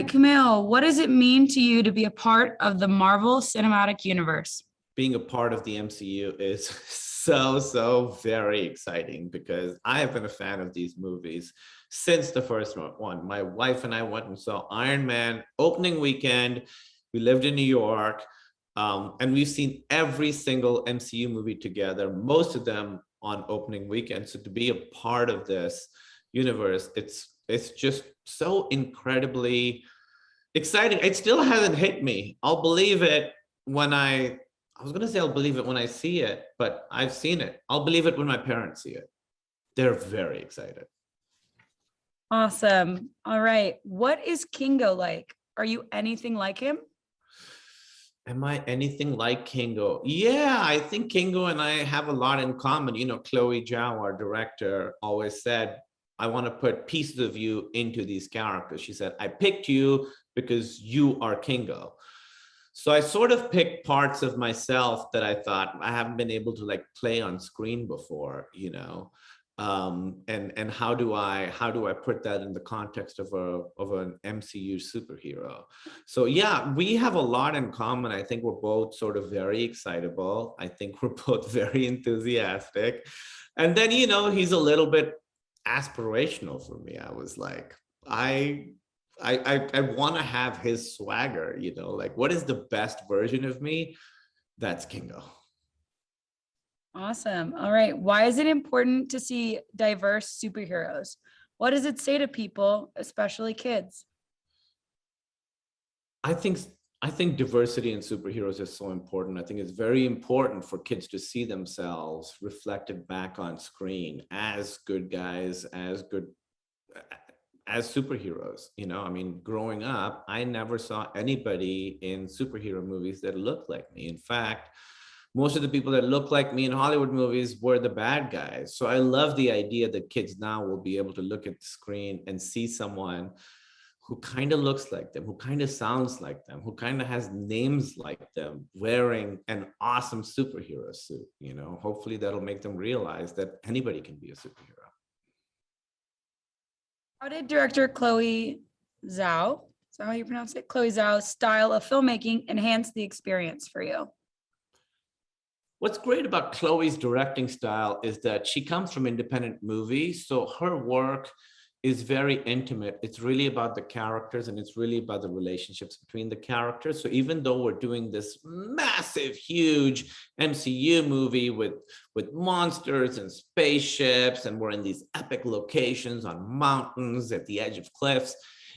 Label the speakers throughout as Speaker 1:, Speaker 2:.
Speaker 1: Kumail, what does it mean to you to be a part of the Marvel Cinematic Universe?
Speaker 2: Being a part of the MCU is so very exciting because I have been a fan of these movies since the first one. My wife and I went and saw Iron Man opening weekend. We lived in New York, and we've seen every single MCU movie together, most of them on opening weekend. So to be a part of this universe, it's just so incredibly exciting. It still hasn't hit me. I'll believe it when I was gonna say I'll believe it when I see it, but I've seen it. I'll believe it when my parents see it. They're very excited.
Speaker 1: Awesome. All right. What is Kingo like? Are you anything like him?
Speaker 2: Am I anything like Kingo? Yeah, I think Kingo and I have a lot in common. You know, Chloe Zhao, our director, always said, I want to put pieces of you into these characters. She said, I picked you because you are Kingo. So I sort of picked parts of myself that I thought I haven't been able to like play on screen before, you know. And how do I put that in the context of an MCU superhero? So yeah, we have a lot in common. I think we're both sort of very excitable. I think we're both very enthusiastic. And then, you know, he's a little bit aspirational for me. I was like, I want to have his swagger, you know, like what is the best version of me? That's Kingo.
Speaker 1: Awesome. All right. Why is it important to see diverse superheroes? What does it say to people, especially kids?
Speaker 2: I think I think diversity in superheroes is so important. I think it's very important for kids to see themselves reflected back on screen as good guys, as superheroes. You know, I mean, growing up, I never saw anybody in superhero movies that looked like me. In fact, most of the people that look like me in Hollywood movies were the bad guys. So I love the idea that kids now will be able to look at the screen and see someone who kind of looks like them, who kind of sounds like them, who kind of has names like them, wearing an awesome superhero suit. You know, hopefully that'll make them realize that anybody can be a superhero.
Speaker 1: How did director Chloe Zhao, is that how you pronounce it? Chloe Zhao's style of filmmaking enhance the experience for you?
Speaker 2: What's great about Chloe's directing style is that she comes from independent movies, so her work is very intimate. It's really about the characters and it's really about the relationships between the characters. So even though we're doing this massive, huge MCU movie with monsters and spaceships, and we're in these epic locations on mountains at the edge of cliffs,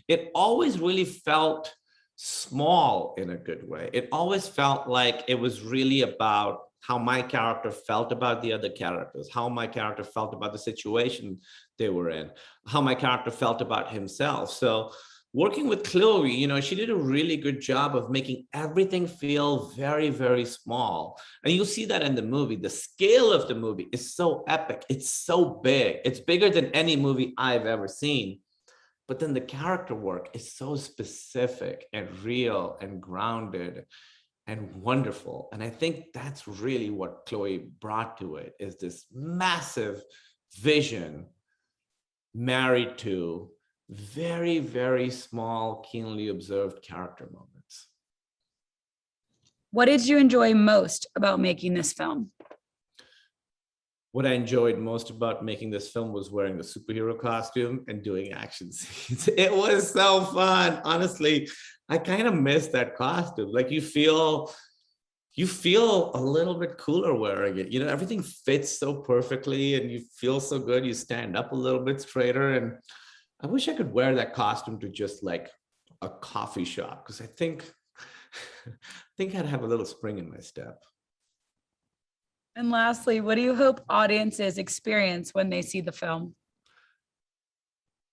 Speaker 2: it always really felt small in a good way. It always felt like it was really about how my character felt about the other characters, how my character felt about the situation they were in, how my character felt about himself. So working with Chloe, you know, she did a really good job of making everything feel very small. And you'll see that in the movie. The scale of the movie is so epic. It's so big. It's bigger than any movie I've ever seen. But then the character work is so specific and real and grounded and wonderful. And I think that's really what Chloe brought to it, is this massive vision married to very small, keenly observed character moments.
Speaker 1: What did you enjoy most about making this film?
Speaker 2: What I enjoyed most about making this film was wearing the superhero costume and doing action scenes. It was so fun. Honestly, I kind of miss that costume. Like you feel a little bit cooler wearing it. You know, everything fits so perfectly and you feel so good. You stand up a little bit straighter. And I wish I could wear that costume to just like a coffee shop, because I think I think I'd have a little spring in my step.
Speaker 1: And lastly, what do you hope audiences experience when they see the film?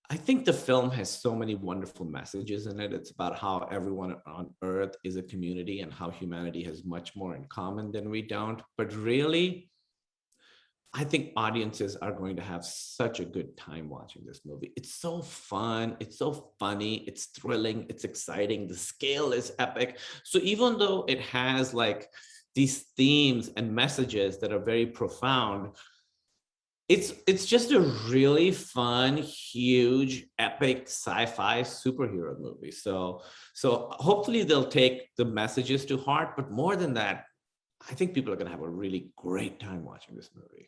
Speaker 2: I think the film has so many wonderful messages in it. It's about how everyone on Earth is a community and how humanity has much more in common than we don't. But really, I think audiences are going to have such a good time watching this movie. It's so fun. It's so funny. It's thrilling. It's exciting. The scale is epic. So even though it has like these themes and messages that are very profound, It's just a really fun, huge, epic sci-fi superhero movie. So hopefully they'll take the messages to heart, but more than that, I think people are going to have a really great time watching this movie.